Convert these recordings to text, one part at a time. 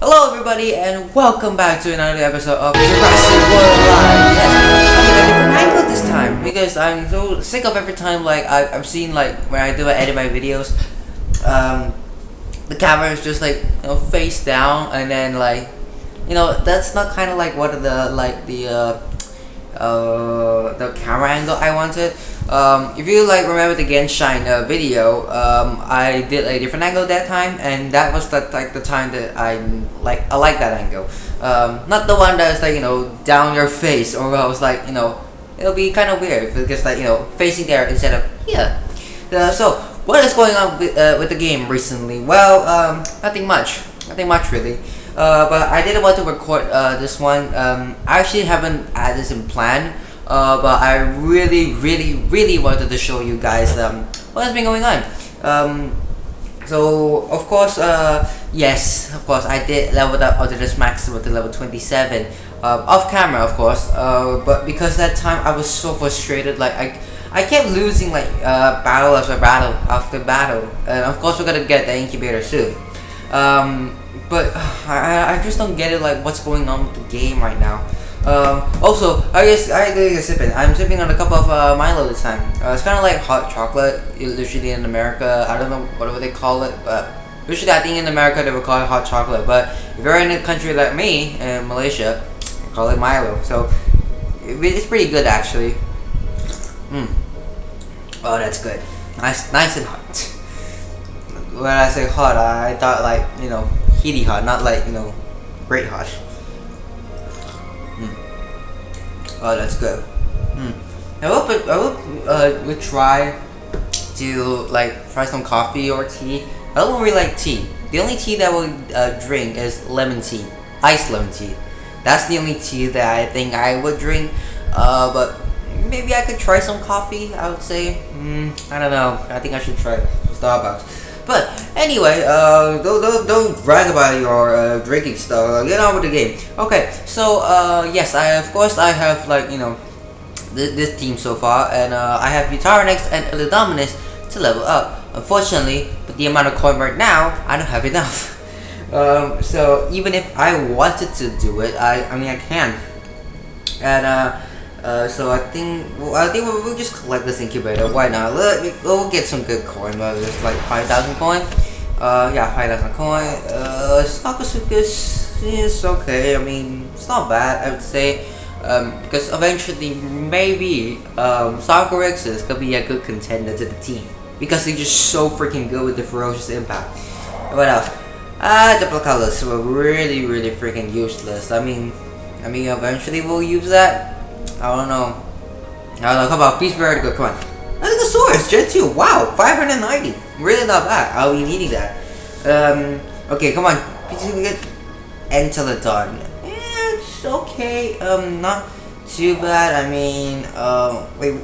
Hello everybody and welcome back to another episode of Jurassic World Live. Yes, I'm in a different angle this time because I'm so sick of every time I've seen when I do edit my videos, the camera is just face down and then that's not kind of like what the camera angle I wanted. If you remember the Genshine video, I did a different angle that time, and that was the time that I like that angle. Not the one that's down your face, or else it'll be kind of weird if it's just facing there instead of here. So what is going on with the game recently? Well, nothing much really. But I didn't want to record this one. I actually haven't had this in plan. But I really wanted to show you guys what has been going on. So of course, yes, of course, I did level up onto this maximum to level 27 off camera, of course. But because that time I was so frustrated, I kept losing battle after battle, and of course we're gonna get the incubator soon. But I just don't get it, what's going on with the game right now. Also, I did a sipping. I'm sipping on a cup of Milo this time. It's kind of like hot chocolate, usually in America. I don't know what they call it, but usually I think in America they would call it hot chocolate. But if you're in a country like me, in Malaysia, they call it Milo. So it's pretty good actually. Oh, that's good. Nice and hot. When I say hot, I thought heaty hot, not great hot. Oh, that's good. I hope we try to try some coffee or tea. I don't really like tea. The only tea that we'll drink is lemon tea, iced lemon tea. That's the only tea that I think I would drink. But maybe I could try some coffee. I would say. I don't know. I think I should try some Starbucks. But anyway, don't brag about your drinking stuff. Get on with the game. Okay, so yes, I have this team so far, and I have Tryostronix and Bioluminescent to level up. Unfortunately, with the amount of coin right now, I don't have enough. So even if I wanted to do it, I mean I can. And so I think we'll just collect this incubator. Why not? We'll get some good coin. There's 5,000 coin. Yeah, 5,000 coin. Skoolasaurus is okay. I mean, it's not bad, I would say. Because eventually, maybe Skoolasaurus could be a good contender to the team because they're just so freaking good with the ferocious impact. What else? Diplodocus were really freaking useless. I mean, eventually we'll use that. I don't know. Come on, please be ready to go. Come on. Hadros Gen 2. Wow, 590. Really not bad. I'll be needing that. Okay, come on. Please get Entelodon. It's okay. Not too bad. I mean, wait.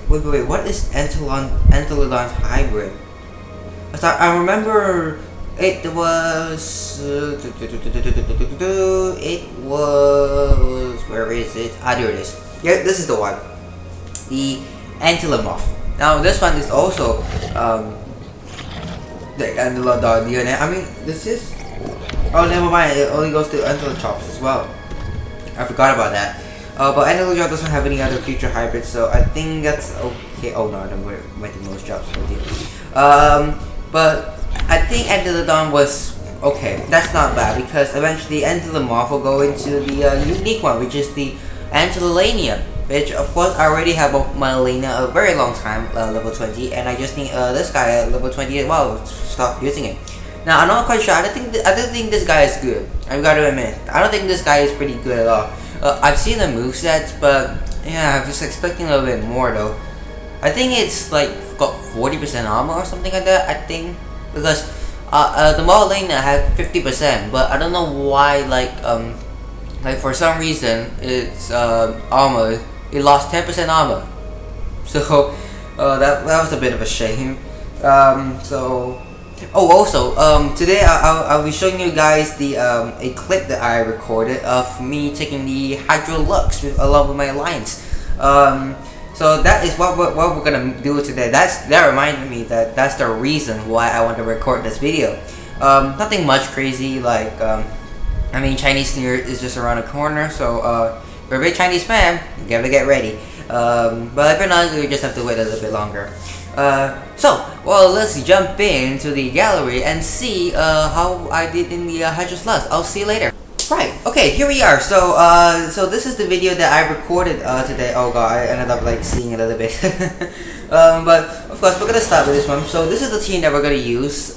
What is Entelodon hybrid? I remember it was. Where is it? Ah, there it is. Yeah, this is the one. The Tuoramoloch. Now this one is also the Entelodon DNA. I mean, this is. Oh, never mind. It only goes to Entelochops as well. I forgot about that. But Entelodon doesn't have any other future hybrids, so I think that's okay. Oh no, I'm waiting those jobs. But I think Entelodon was okay. That's not bad because eventually Entelomorph will go into the unique one, which is the Antolania, which of course I already have my Lena a very long time, level 20, and I just need this guy at level 20 as well to stop using it. Now I'm not quite sure. I don't think this guy is good. I've got to admit, I don't think this guy is pretty good at all. I've seen the movesets, but yeah, I'm just expecting a little bit more though. I think it's got 40% armor or something like that. I think because the model Lena had 50%, but I don't know why for some reason it's armor. It lost 10% armor, so that was a bit of a shame. Also, today I'll be showing you guys the a clip that I recorded of me taking the Hadros Lux along with my alliance. So that is what we're gonna do today. That reminded me that's the reason why I want to record this video. Nothing much crazy, I mean, Chinese New Year is just around the corner, so if you're a big Chinese fan, you gotta get ready. But if you're not, you just have to wait a little bit longer. Well, let's jump into the gallery and see how I did in the Hadros Lux. I'll see you later. Right, okay, here we are. So this is the video that I recorded today. Oh god, I ended up like seeing it a little bit. But of course, we're gonna start with this one. So this is the team that we're gonna use.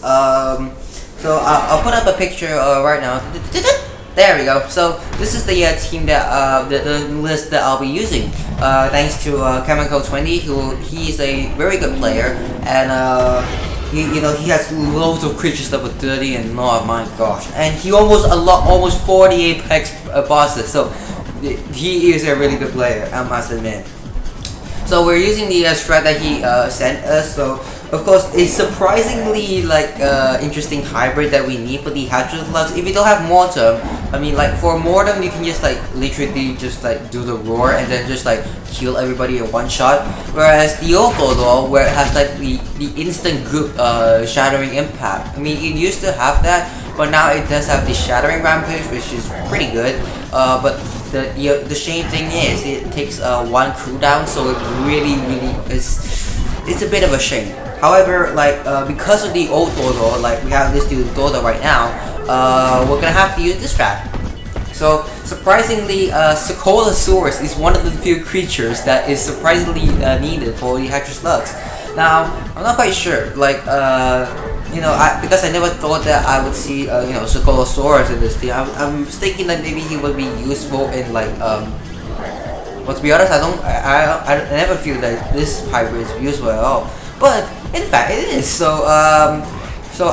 So I'll put up a picture right now. There we go. So this is the team that the list that I'll be using. Thanks to Chemical20, he's a very good player, and he has loads of creatures level 30, and oh my gosh, and he almost unlocked almost 40 apex bosses. So he is a really good player, I must admit. So we're using the strat that he sent us. So of course, a surprisingly interesting hybrid that we need for the Hadros Lux. If you don't have Mortem, I mean, like for Mortem, you can just literally just do the roar and then just kill everybody in one shot. Whereas the Thoradolosaur, where it has the instant group shattering impact. I mean, it used to have that, but now it does have the shattering rampage, which is pretty good. But the shame thing is it takes one cooldown, so it really is. It's a bit of a shame. However, because of the old Dodo, we have this dude Dodo right now, we're gonna have to use this strat. So surprisingly, Skoolasaurus is one of the few creatures that is surprisingly needed for the Hadros Lux. Now, I'm not quite sure, because I never thought that I would see Skoolasaurus in this thing. I'm thinking that maybe he would be useful in but to be honest, I never feel that this hybrid is useful at all. But in fact, it is. So I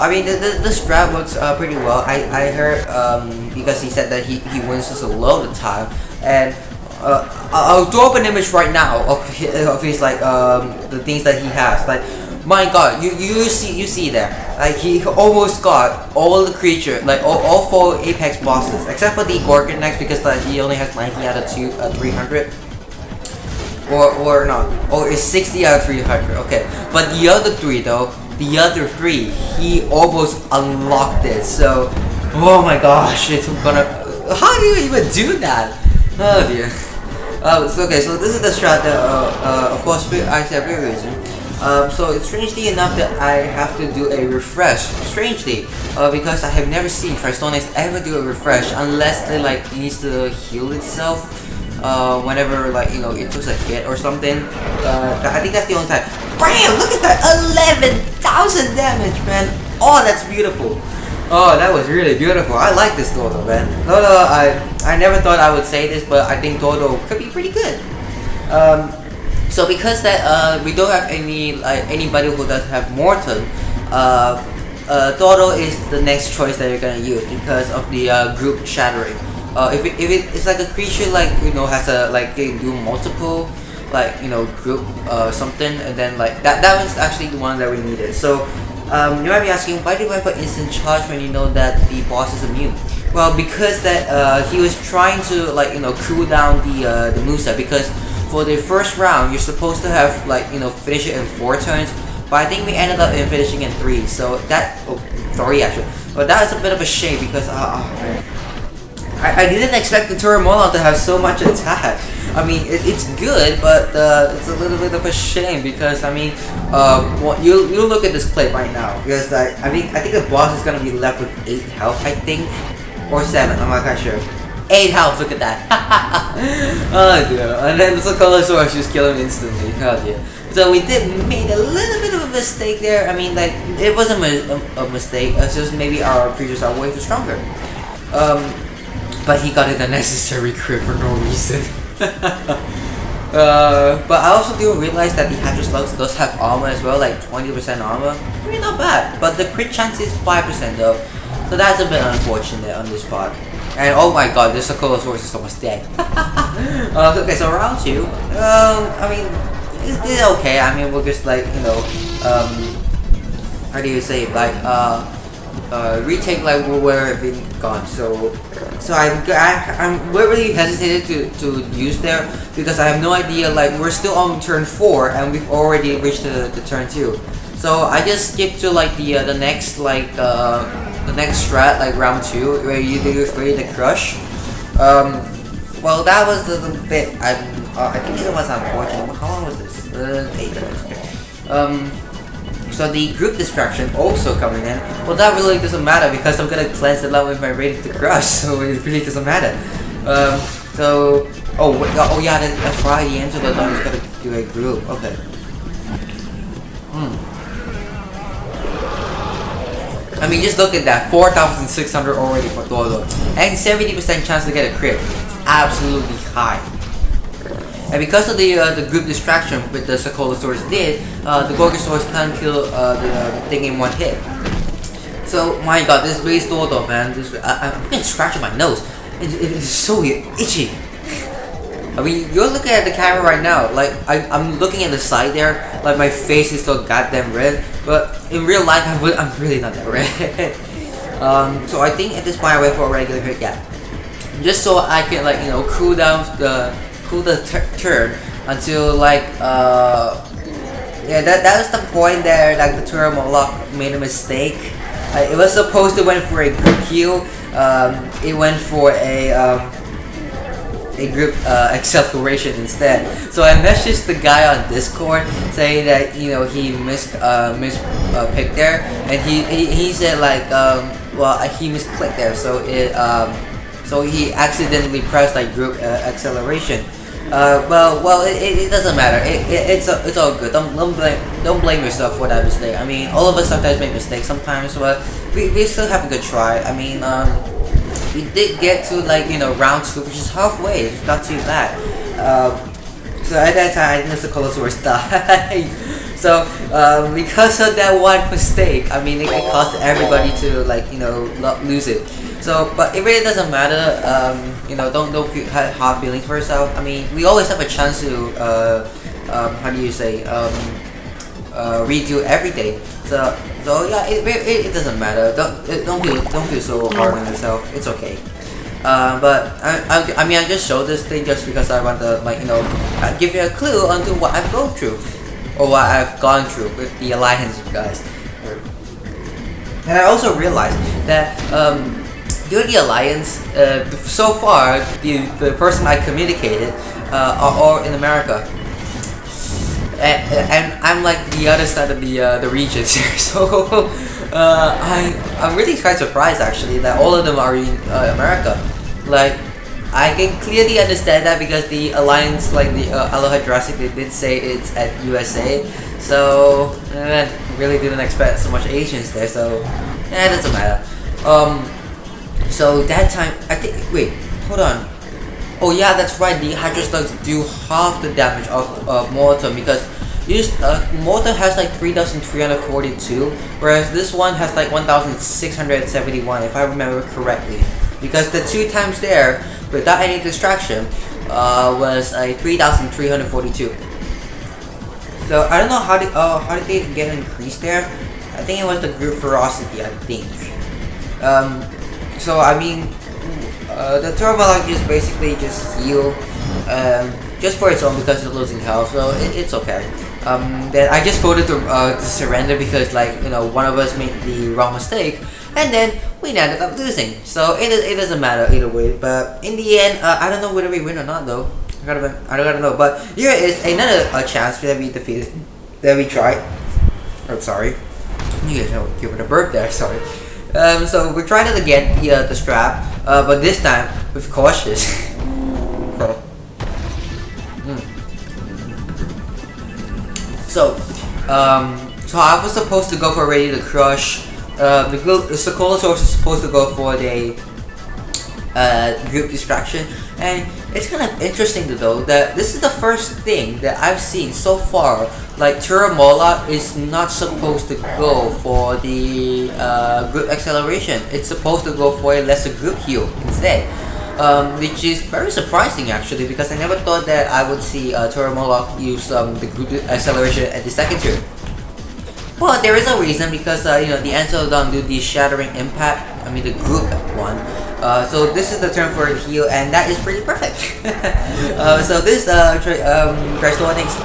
mean, the strat works pretty well. I heard because he said that he wins just a load of time, and I'll throw up an image right now of his the things that he has. My god, you see there, he almost got all the creature, all 4 apex bosses, except for the Gorgonex, because he only has 90 out of 300. Or not, or it's 60 out of 300, okay. But the other 3 though, he almost unlocked it, so, oh my gosh, it's gonna, how do you even do that? Oh dear. Okay, so this is the strat that, of course, I said every reason. So strangely enough that I have to do a refresh, strangely, because I have never seen Tryostronix ever do a refresh unless it needs to heal itself. Whenever it took a hit or something. I think that's the only time. Bam! Look at that! 11,000 damage, man! Oh, that's beautiful. Oh, that was really beautiful. I like this Dodo, man. Dodo, I never thought I would say this, but I think Dodo could be pretty good. So because that we don't have anybody who doesn't have Morton, Dodo is the next choice that you're gonna use because of the group shattering. If it's a creature has they do multiple group something, and then that was actually the one that we needed. So you might be asking, why do I put instant charge when you know that the boss is immune? Well, because that he was trying to cool down the moveset, because for the first round you're supposed to have finish it in 4 turns, but I think we ended up in finishing in 3. So that 3 actually, but that is a bit of a shame because I didn't expect the Tuoramoloch to have so much attack. I mean, it's good, but it's a little bit of a shame because I mean, you look at this clip right now because I think the boss is gonna be left with 8 health, I think, or 7. I'm not quite sure. 8 health. Look at that. Oh dear. And then the Skoolasaurus just kill him instantly. Oh dear. So we made a little bit of a mistake there. I mean, it wasn't a mistake. It's just maybe our creatures are way too stronger. But he got an unnecessary crit for no reason. But I also do realize that the Hadros Lux does have armor as well, 20% armor. Pretty not bad, but the crit chance is 5% though. So that's a bit unfortunate on this part. And oh my god, this Skoolasaurus is almost dead. Okay, so round 2. I mean, it's okay. I mean, we'll just how do you say retake where it's been gone. So I'm really hesitated to use there because I have no idea. We're still on turn 4 and we've already reached the turn 2. So I just skipped to the next the next strat, like round 2, where you do ready to crush. Well, that was the bit. I think it was unfortunate. How long was this? 8 minutes. So the group distraction also coming in. Well, that really doesn't matter because I'm gonna cleanse the level with my ready to crush, so it really doesn't matter. Oh yeah, that's right. The answer that I was gonna do a group. Okay. I mean, just look at that, 4,600 already for Thoradolosaur, and 70% chance to get a crit. It's absolutely high. And because of the group distraction with the Skoolasaurus the Gorgosaurus can't kill the thing in one hit. So my god, this really Thoradolosaur, man. I'm getting scratching my nose. It is so itchy. I mean, you're looking at the camera right now, like, I'm looking at the side there, like my face is so goddamn red, but in real life, I'm really not that red. So I think at this point I went for a regular hit gap. Just so I can, like, you know, cool the turn until, like, yeah, that was the point there, like, the Tuoramoloch made a mistake. It was supposed to went for a group heal, it went for a group acceleration instead. So I messaged the guy on Discord saying that, you know, he picked there, and he said, like, well, he misclicked there, so so he accidentally pressed like group acceleration. Well, it doesn't matter. It's all good. Don't blame yourself for that mistake. I mean, all of us sometimes make mistakes sometimes, but we still have a good try. I mean, we did get to, like, you know, round 2, which is halfway. It's not too bad. So at that time, I think the Skoolasaurus died. So because of that one mistake, I mean, it caused everybody to, like, you know, lose it. So, but it really doesn't matter. You know, don't have hard feelings for yourself. I mean, we always have a chance to how do you say, redo everything. So yeah, it doesn't matter. Don't feel so hard on yourself. It's okay. But I mean, I just showed this thing just because I want to, like, you know, give you a clue onto what I've gone through, or what I've gone through with the alliance, guys. And I also realized that during the alliance, so far the person I communicated are all in America. And I'm like the other side of the regions here, so I'm really quite surprised actually that all of them are in America. Like, I can clearly understand that because the alliance, like the Aloha Jurassic, they did say it's at USA, so really didn't expect so much Asians there. So yeah, it doesn't matter. So that time I think, wait, hold on. Oh yeah, that's right, the Hadros Lux do half the damage of Mortem, because Mortem has like 3,342, whereas this one has like 1,671, if I remember correctly. Because the 2 times there, without any distraction, was a 3,342. So I don't know how did they get an increase there. I think it was the group ferocity, I think. So I mean, the Tuoramoloch is basically just heal, just for its own because it's losing health, so it's okay. Then I just voted to surrender because, like, you know, one of us made the wrong mistake, and then we ended up losing. So it doesn't matter either way. But in the end, I don't know whether we win or not though. I don't know. But here is another chance that we defeated, that we tried. I'm sorry. You guys know, giving a burp there. Sorry. So we tried it again, the strap, but this time with cautious. So I was supposed to go for ready to crush. The Skoolasaurus is supposed to go for the group distraction, and it's kind of interesting though that this is the first thing that I've seen so far. Like, Tuoramoloch is not supposed to go for the group acceleration. It's supposed to go for a lesser group heal instead, which is very surprising actually, because I never thought that I would see Tuoramoloch use the group acceleration at the second turn. Well, there is a reason, because you know, the Encelodon do the shattering impact. I mean, the group one. So this is the turn for the heal, and that is pretty perfect. So this Tryostronix,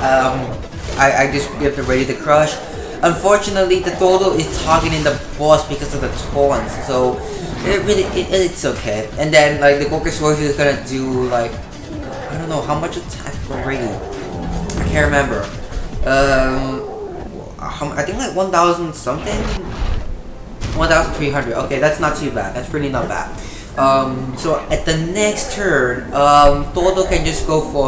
I just give the ready to crush. unfortunately the Dodo is targeting the boss because of the taunts, so it's okay. And then like the Gorgosaurus is gonna do like, I don't know how much attack already. I can't remember. I think like 1,000 something. 1,300. Okay, that's not too bad. That's pretty not bad. So at the next turn, Dodo can just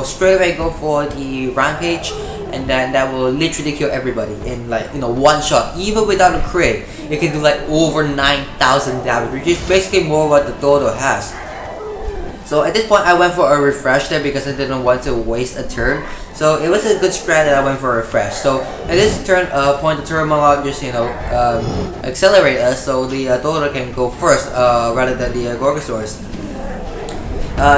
straight away go for the rampage, and then that will literally kill everybody in like, you know, one shot. Even without a crit, it can do like over 9,000 damage, which is basically more what the Dodo has. So at this point, I went for a refresh there because I didn't want to waste a turn. So it was a good strat that I went for a refresh. So at this turn point, the Tuoramoloch just, you know, accelerate us so the Dodo can go first rather than the Gorgosaurus.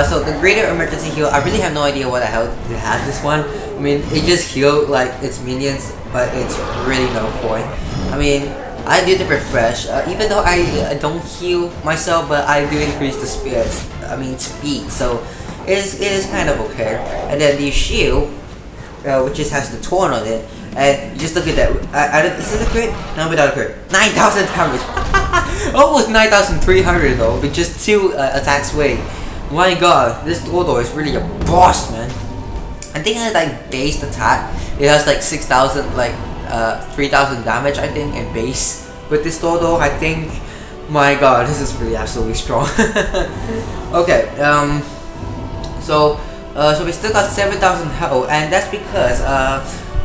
So the greater emergency heal, I really have no idea what the hell it has this one. I mean, it just healed like its minions, but it's really no point. I mean, I do the refresh, even though I don't heal myself, but I do increase the speed, so it is kind of okay. And then the shield, which just has the torn on it, and just look at that. Is this a crit? No, without a crit. 9,000 damage! Almost 9,300 though, with just 2 attacks away. My god, this Dodo is really a boss, man. I think it's like base attack. It has like 6,000, like 3,000 damage, I think, in base. With this Dodo, I think, my god, this is really absolutely strong. Okay, so we still got 7,000 health, and that's because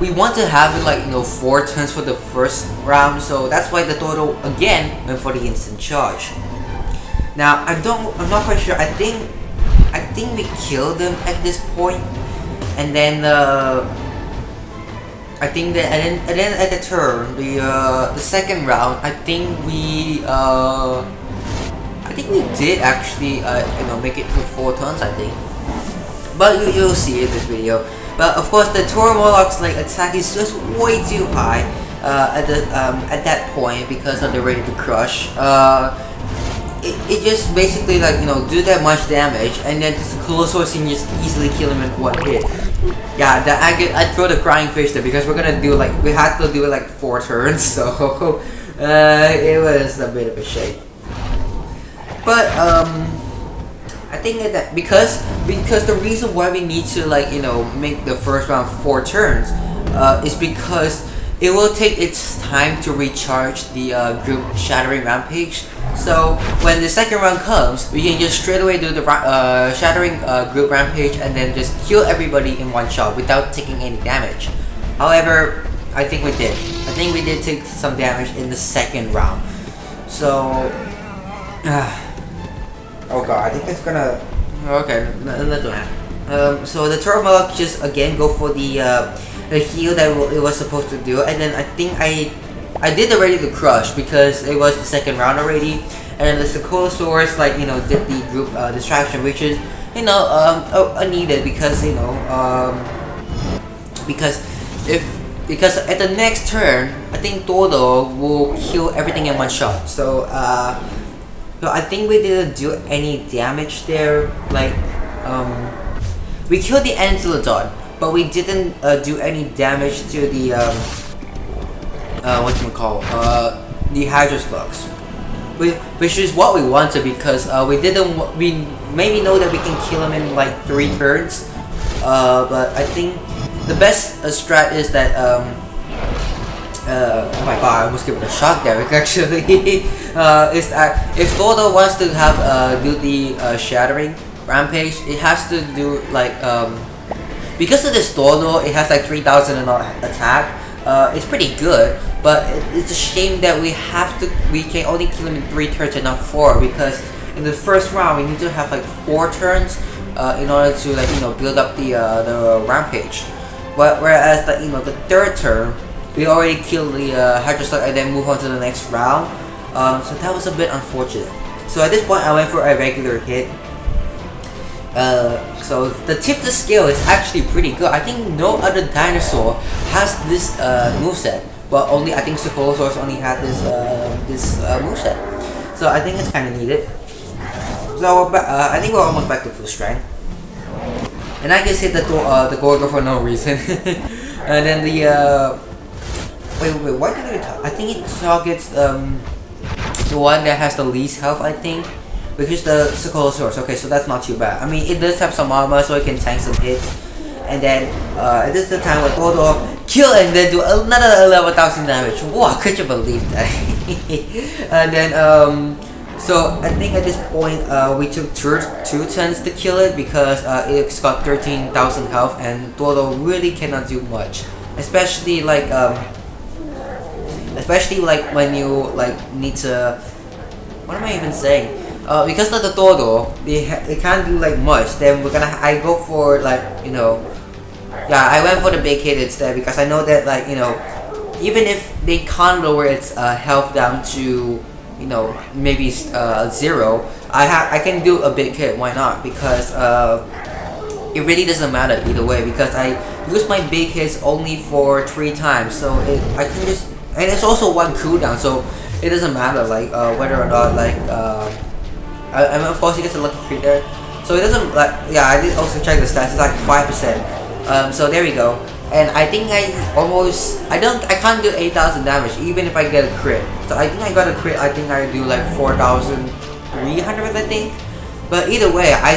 we want to have it like, you know, 4 turns for the first round. So that's why the Dodo again went for the instant charge. Now I'm not quite sure. I think we killed them at this point, and then I think that and then at the turn, the second round, I think we did actually you know, make it to 4 turns, I think. But you'll see in this video. But of course, the Tuoramoloch's like attack is just way too high at that point because of the Ready to Crush. It just basically, like, you know, do that much damage, and then the Skoolasaurus can just easily kill him in 1 hit. Yeah, I throw the crying fish there because we had to do it like 4 turns, so it was a bit of a shame. But I think that because the reason why we need to, like, you know, make the first round 4 turns is because it will take its time to recharge the group shattering rampage. So when the second round comes, we can just straight away do the shattering group rampage and then just kill everybody in 1 shot without taking any damage. However, I think we did. I think we did take some damage in the second round. So, oh god, I think it's gonna. Okay, let's do that. So the Tuoramoloch just again go for the heal that it was supposed to do, and then I think I did the Ready to Crush because it was the second round already, and then the Skoolasaurus, like, you know, did the group distraction, which is, you know, needed because, you know, because at the next turn, I think Dodo will kill everything in 1 shot. So I think we didn't do any damage there. Like, we killed the Entelodon, but we didn't do any damage to the the Hadros Lux, which is what we wanted because we maybe know that we can kill him in like 3 turns, but I think the best strat is that oh my god, I almost gave it a shock there. Actually, is that if Dodo wants to have do the shattering rampage, it has to do like because of this Dodo, it has like 3,000 attack. It's pretty good, but it's a shame that we can only kill him in 3 turns and not 4, because in the first round we need to have like 4 turns in order to, like, you know, build up the rampage. But whereas, like, you know, the 3rd turn we already killed the Hadros Lux and then move on to the next round. So that was a bit unfortunate. So at this point I went for a regular hit. So the tip to scale is actually pretty good. I think no other dinosaur has this moveset, but only, I think, Skoolasaurus only had this moveset. So I think it's kind of needed. So I think we're almost back to full strength, and I just hit the Gorgo for no reason. And then Wait, what did it I think it targets the one that has the least health, I think, which is the Skoolasaurus. Okay, so that's not too bad. I mean, it does have some armor, so it can tank some hits. And then this is the time where Thoradolosaur kill and then do another 11,000 damage. Wow, could you believe that? And then so I think at this point we took two turns to kill it because it's got 13,000 health and Thoradolosaur really cannot do much, especially like when you like need to. What am I even saying? Because of the Thoradolosaur, they can't do like much. Then I go for like, you know, yeah, I went for the big hit instead because I know that, like, you know, even if they can't lower its health down to, you know, maybe 0, I can do a big hit. Why not? Because it really doesn't matter either way because I use my big hits only for 3 times, so I can just, and it's also 1 cooldown, so it doesn't matter like whether or not like I mean, of course you get a lucky crit there, so it doesn't like, yeah, I did also check the stats. It's like 5%. So there we go. And I think I can't do 8,000 damage even if I get a crit. So I think I got a crit. I think I do like 4,300, I think. But either way, I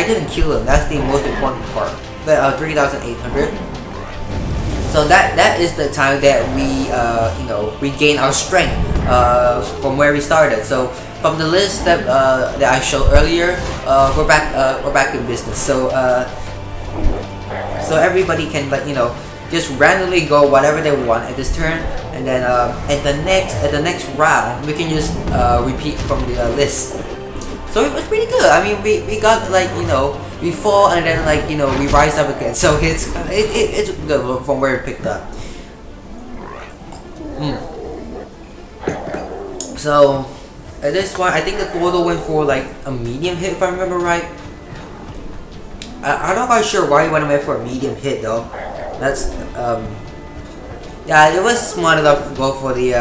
didn't kill him. That's the most important part. But 3,800. So that is the time that we you know, regain our strength from where we started. So from the list that I showed earlier, we're back in business. So everybody can, like, you know, just randomly go whatever they want at this turn, and then at the next round we can just repeat from the list. So it was pretty good. I mean, we got, like, you know, we fall and then, like, you know, we rise up again. So it's good from where it picked up. So at this one, I think the Thoradolosaur went for like a medium hit if I remember right. I'm not quite sure why he went for a medium hit though. That's yeah, it was smart enough to go for the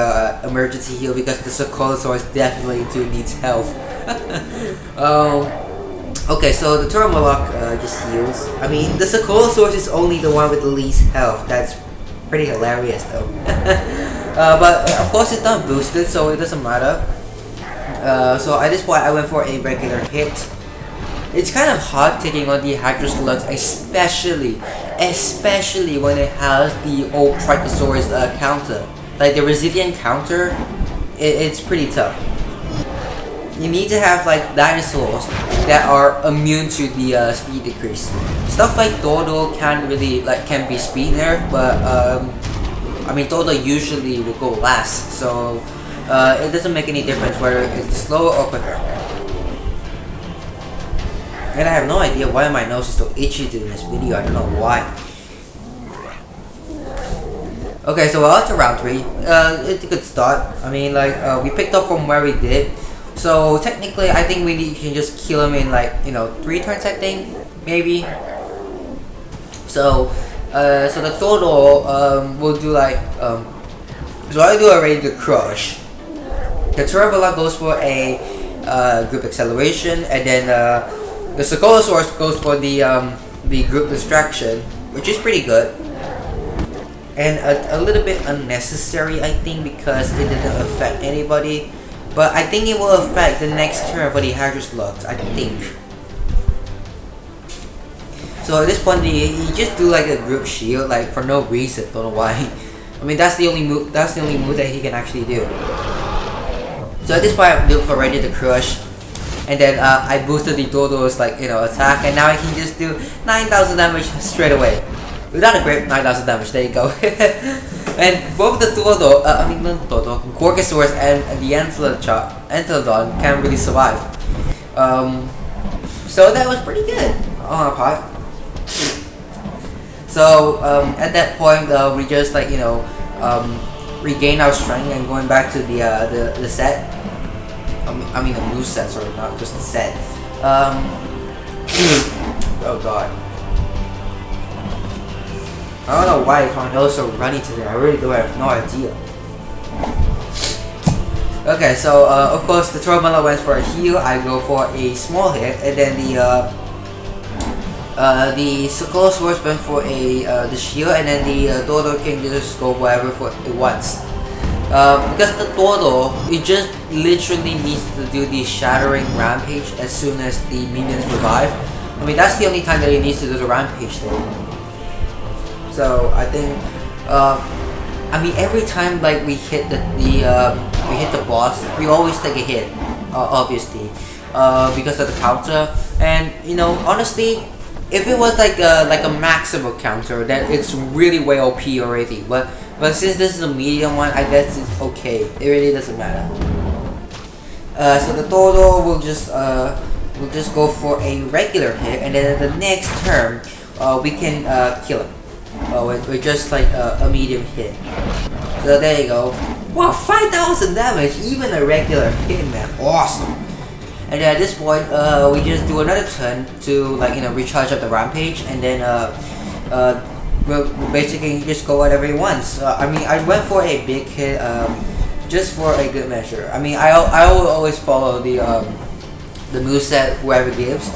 emergency heal because the Skoolasaurus definitely needs health. Okay, so the Tuoramoloch just heals. I mean, the Skoolasaurus is only the one with the least health. That's pretty hilarious though. But of course it's not boosted, so it doesn't matter. So at this point I went for a regular hit. It's kind of hard taking on the Hadros Lux, especially when it has the old Tryostronix counter. Like the resilient counter, it's pretty tough. You need to have like dinosaurs that are immune to the speed decrease. Stuff like Thoradolosaur can be speed nerfed, but I mean Thoradolosaur usually will go last, so it doesn't make any difference whether it's slower or quicker. And I have no idea why my nose is so itchy in this video. I don't know why. Okay, so we're on to round 3. It's a good start. I mean, like, we picked up from where we did. So technically, I think we can just kill him in, like, you know, 3 turns, I think, maybe. So the Thoradolosaur will do like so I do already the crush. The Tuoramoloch goes for a group acceleration, and then the Skoolasaurus goes for the group distraction, which is pretty good. And a little bit unnecessary, I think, because it didn't affect anybody. But I think it will affect the next turn for the Hadros Lux, I think. So at this point, he just do like a group shield, like for no reason. Don't know why. I mean, that's the only move. That's the only move that he can actually do. So at this point, I do already the crush, and then I boosted the Thoradolosaur's, like, you know, attack, and now I can just do 9,000 damage straight away. Without a great 9,000 damage. There you go. And both the Gorgosaurus and the Entelodon can really survive. So that was pretty good on our part. So at that point, we just, like, you know, regain our strength and going back to the set. I mean the move set, sorry, not just the set. Oh god. I don't know why my nose is so runny today. I really do have no idea. Okay, so of course the Tuoramoloch went for a heal. I go for a small hit, and then The Skoolasaurus went for the shield, and then the Dodo can just go whatever for it wants. Because the Dodo, it just literally needs to do the shattering rampage as soon as the minions revive. I mean, that's the only time that it needs to do the rampage though. So I think, I mean, every time like we hit the boss, we always take a hit, obviously, because of the counter. And you know, honestly, if it was like a maximum counter, then it's really way OP already. But since this is a medium one, I guess it's okay. It really doesn't matter. So the Dodo will just go for a regular hit, and then the next turn, we can kill him. With just like a medium hit. So there you go. Wow, 5,000 damage, even a regular hit, man. Awesome. And then at this point, we just do another turn to like, you know, recharge up the rampage, and then we'll basically just go whatever he wants. I mean, I went for a big hit just for a good measure. I mean, I will always follow the moveset whoever gives.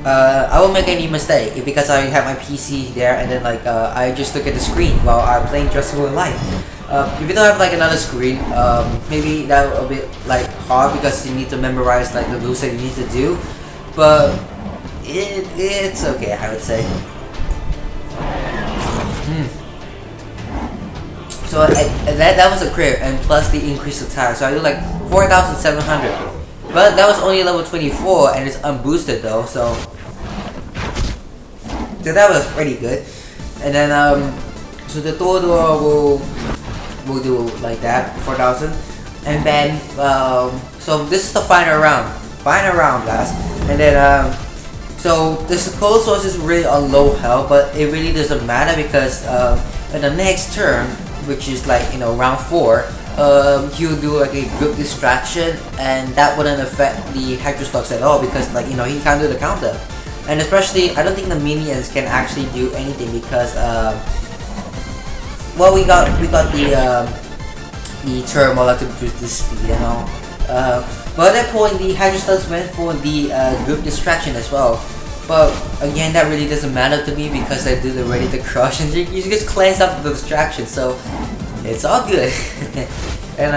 I won't make any mistake because I have my PC there, and then like I just look at the screen while I'm playing Jurassic Live. If you don't have like another screen, maybe that will be like hard because you need to memorize like the moves that you need to do. But it's okay, I would say. So that was a crit, and plus the increased attack. So I do like 4,700. But that was only level 24, and it's unboosted though. So that was pretty good. And then so the Dodo will do like that, 4,000. And then so this is the final round, guys. And then so the Skoolasaurus is really on low health, but it really doesn't matter because in the next turn, which is like, you know, round 4, he'll do like a good distraction, and that wouldn't affect the Hadros Lux at all because, like, you know, he can't do the counter. And especially, I don't think the minions can actually do anything because well, we got the Tuoramoloch to boost the speed and all. But at that point, the Hadros Lux went for the group distraction as well. But again, that really doesn't matter to me because I do the ready to crush, and you just cleanse up the distraction, so it's all good. And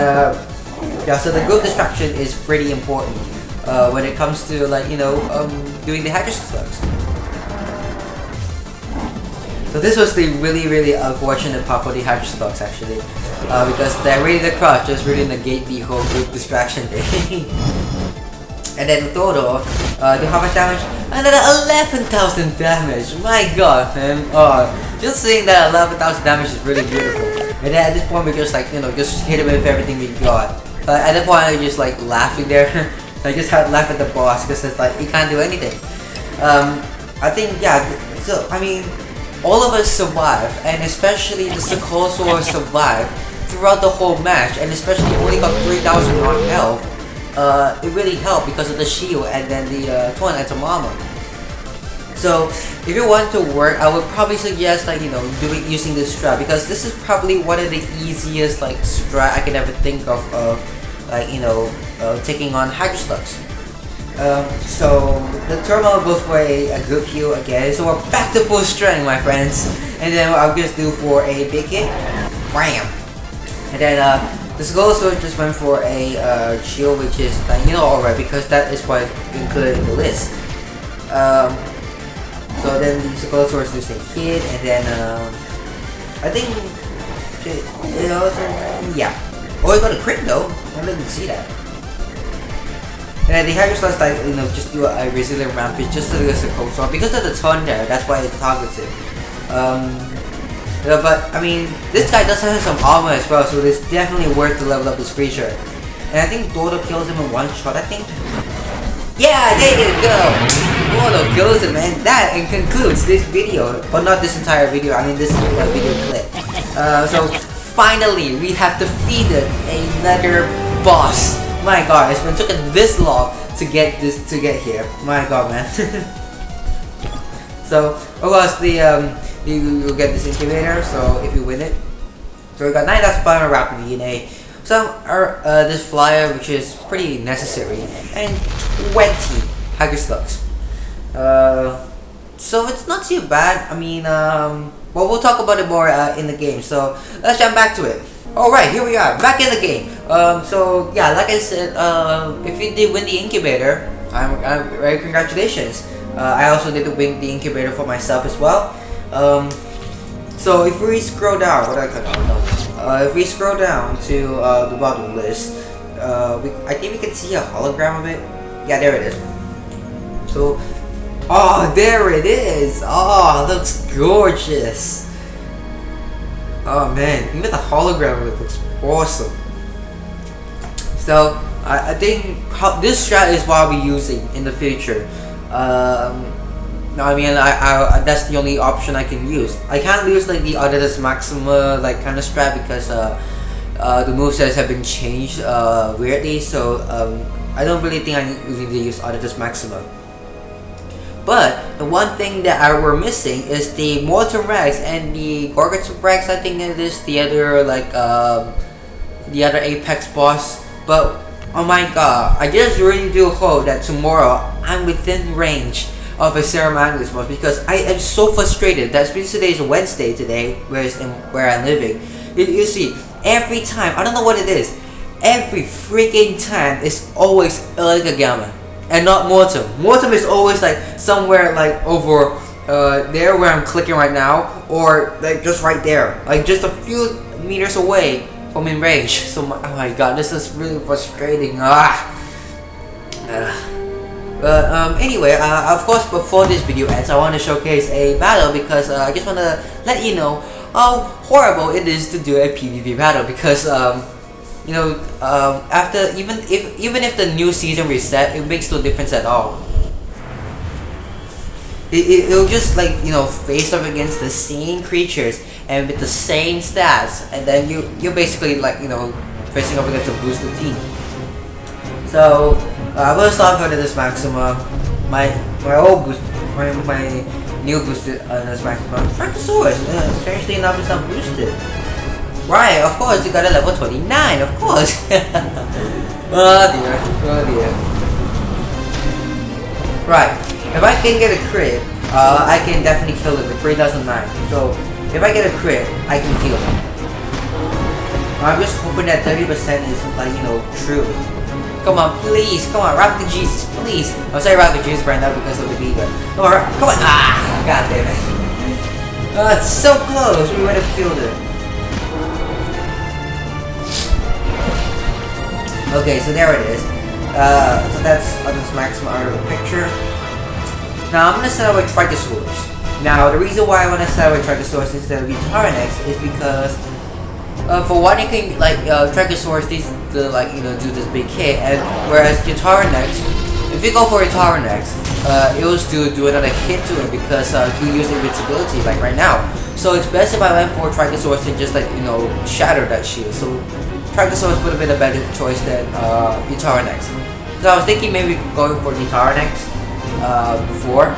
yeah, so the group distraction is pretty important when it comes to, like, you know, doing the Hadros Lux. So this was the really unfortunate part for the Hadros Lux actually, because that ready to crush just really negate the whole group distraction thing. And then the Dodo, do how much damage? Another 11,000 damage! My god, man. Just saying that 11,000 damage is really beautiful. And then at this point we just, like, you know, just hit him with everything we got. At that point I was just like laughing there. I just had to laugh at the boss because it's like, he can't do anything. I think, yeah, so I mean, all of us survived, and especially the Skoolasaurus survived throughout the whole match, and especially only got 3,000 on health. It really helped because of the shield and then the twin atom armor. So if you want to work, I would probably suggest, like, you know, using this strat, because this is probably one of the easiest like strat I can ever think of like, you know, taking on Hadros Lux. So the Tuoramoloch goes for a good heal again, so we're back to full strength, my friends. And then what I'll just do for a big hit, bam. And then the Skoolasaurus just went for a shield, which is, like, you know, alright, because that is why it's included in the list. So then the Skoolasaurus does a hit, and then I think, you know, yeah. Oh, he got a crit though. I didn't see that. And then the Hadros Lux, like, you know, just do a resilient rampage just to the Skoolasaurus because of the turn there. That's why it targets it. But I mean, this guy does have some armor as well, so it's definitely worth to level up his creature. And I think Dodo kills him in one shot, I think. Yeah, there you go! Dodo kills him, and that concludes this video. But not this entire video, I mean this video clip. So finally, we have defeated another boss. My god, it's been taking this long to get here. My god, man. So, of course, you'll get this incubator, so if you win it. So we got 9,500 rapid DNA, some this flyer, which is pretty necessary, and 20 Hadros Lux. So it's not too bad. I mean, well, we'll talk about it more in the game. So let's jump back to it. All right, here we are, back in the game. So yeah, like I said, if you did win the incubator, I'm very congratulations. I also did win the incubator for myself as well. So if we scroll down, if we scroll down to the bottom list, I think we can see a hologram of it. Yeah, there it is. So, oh, there it is. Oh, it looks gorgeous. Oh man, even the hologram of it looks awesome. So I think this strat is what I'll be using in the future. I mean, that's the only option I can use. I can't use like the Hadros Maxima like kind of strat because the movesets have been changed weirdly. So I don't really think I need to use Hadros Maxima. But the one thing that we're missing is the Morton Rex and the Gorgonzola Rex. I think it is the other like the other Apex boss. But oh my god, I just really do hope that tomorrow I'm within range of a Saramandus boss, because I am so frustrated that since today is Wednesday today, where I'm living. You see, every time, I don't know what it is, every freaking time it's always Elegagama and not Mortem. Mortem is always like somewhere like over there where I'm clicking right now, or like just right there, like just a few meters away from in range. So oh my god, this is really frustrating. But anyway, of course, before this video ends, I want to showcase a battle, because I just want to let you know how horrible it is to do a PvP battle, because you know, after even if the new season reset, it makes no difference at all. It'll just like, you know, face off against the same creatures and with the same stats, and then you're basically like, you know, facing off against a boosted team. So first off, for this Maxima, my new boosted this Maxima, Tryostronix, strangely enough, is not boosted. Right, of course, you got a level 29, of course. Oh dear. Right, if I can get a crit, I can definitely kill it with 3009. So if I get a crit, I can kill it. I'm just hoping that 30% is like, you know, true. Come on, please, come on, rock the Jesus, please. I'm sorry, rock the Jesus right now because of the Vega. Come on, come on, god damn it. It's so close, we would have killed it. Okay, so there it is. So that's this Maxima out of the picture. Now I'm gonna set up with Tryostronix. Now the reason why I want to set up with Tryostronix instead of Tuoramoloch is because for one, you can like Tryostronix needs to like, you know, do this big hit, and whereas Tuoramoloch, if you go for a Tuoramoloch, it will still do another hit to it because you use invincibility like right now. So it's best if I went for Tryostronix and just like, you know, shatter that shield. So Tryostronix would have been a better choice than Tuoramoloch. So I was thinking maybe going for Tuoramoloch before.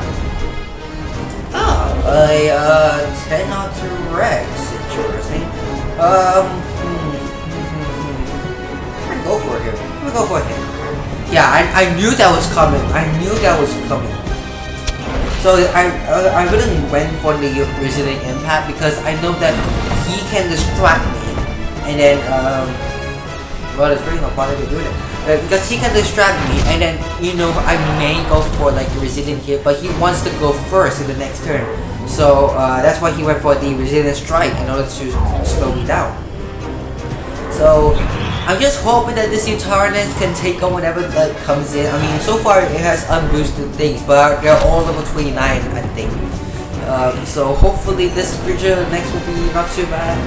A 10 out to Rex, interesting. I'm gonna go for him. Yeah, I knew that was coming. So I wouldn't went for the Resilient Impact because I know that he can distract me, and then well, it's really not bothered to do that. Because he can distract me, and then, you know, I may go for like the Resilient hit, but he wants to go first in the next turn. So that's why he went for the Resilient Strike in order to slow me down. So I'm just hoping that this Tuoramoloch can take on whatever that comes in. I mean, so far it has unboosted things, but they're all level 29, I think. So hopefully this creature next will be not too bad.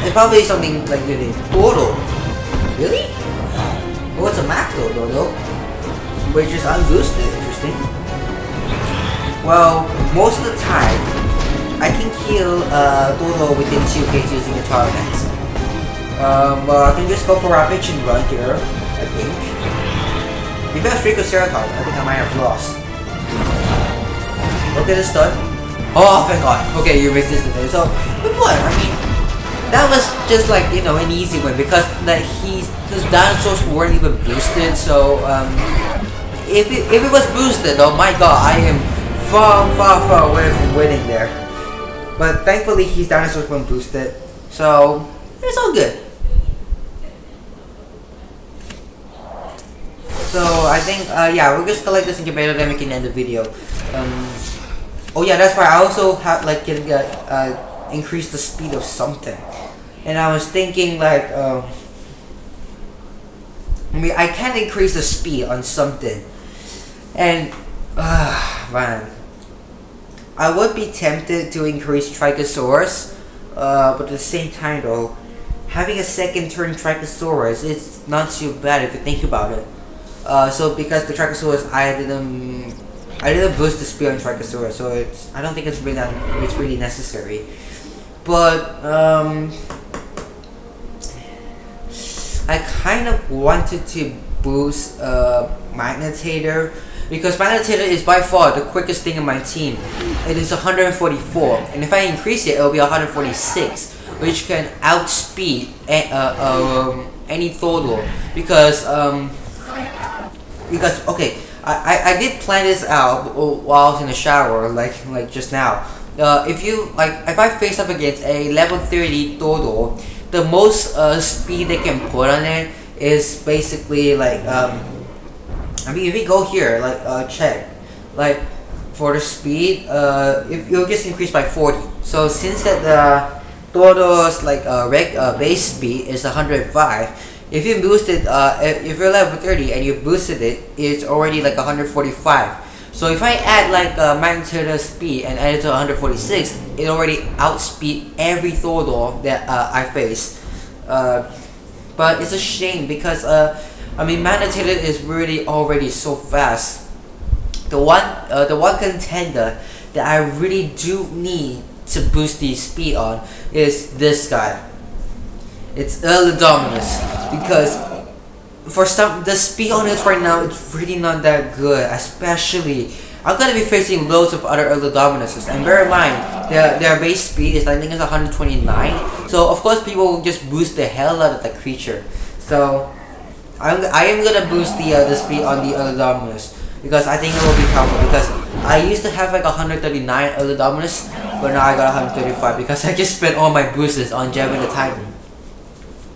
It's probably something like really Dodo. Really? Oh, it's a Macro Dodo, which is unboosted. Interesting. Well, most of the time, I can kill Dodo within 2 hits using a Tuoramoloch. Well, I can just go for Rampage and run here, I think. If I have Triceratops, I think I might have lost. Okay, the stun. Oh, thank god. Okay, you resisted it. So, good one. I mean, that was just like, you know, an easy win because like his dinosaurs weren't even boosted. So, if it was boosted, oh my god, I am far away from winning there. But thankfully his dinosaurs weren't boosted, so it's all good. So I think yeah, we'll just collect this incubator, then we can end the video. Oh yeah, that's right. I also have like can increase the speed of something, and I was thinking like I mean I can increase the speed on something, and man, I would be tempted to increase Trichosaurus, but at the same time though, having a second turn Trichosaurus is not too bad if you think about it. So because the Trichosaurus, I didn't boost the speed on Trichosaurus, so I don't think it's really necessary. But I kind of wanted to boost Magnetator, because Magnetator is by far the quickest thing in my team. It is 144, and if I increase it, it will be 146, which can outspeed any Thoradolosaur. Because okay, I did plan this out while I was in the shower, like just now. If I face up against a level 30 Thoradolosaur, the most speed they can put on it is basically like I mean if we go here check like for the speed if it'll just increase by 40. So since that the Thoradolosaur's base speed is 105. If you boosted, if you're level 30 and you boosted it, it's already like 145. So if I add like Magnetator speed and add it to 146, it already outspeed every Thoradolosaur that I face. But it's a shame because I mean Magnetator is really already so fast. The one contender that I really do need to boost the speed on is this guy. It's Ludia, because for the speed on this right now it's really not that good. Especially I'm gonna be facing loads of other Ludias, and bear in mind their base speed is I think it's 129. So of course people will just boost the hell out of the creature. So I am gonna boost the speed on the Ludia because I think it will be powerful. Because I used to have like 139 Ludia, but now I got 135 because I just spent all my boosts on Gemini the Titan.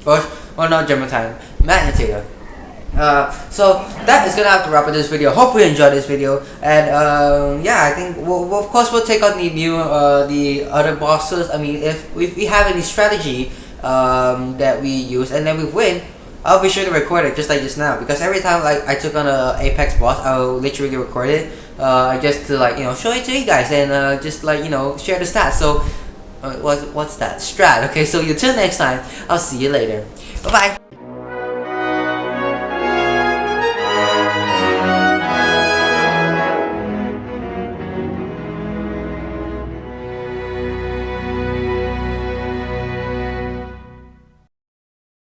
Or not Gemini Titan, Magnetator. So that is gonna have to wrap up this video. Hope you enjoyed this video, and yeah, I think of course we'll take on the new the other bosses. I mean, if we have any strategy that we use and then we win, I'll be sure to record it just like just now, because every time like I took on a Apex boss, I'll literally record it just to show it to you guys and just share the stats. So what's that? Strat. Okay, so until next time, I'll see you later. Bye bye.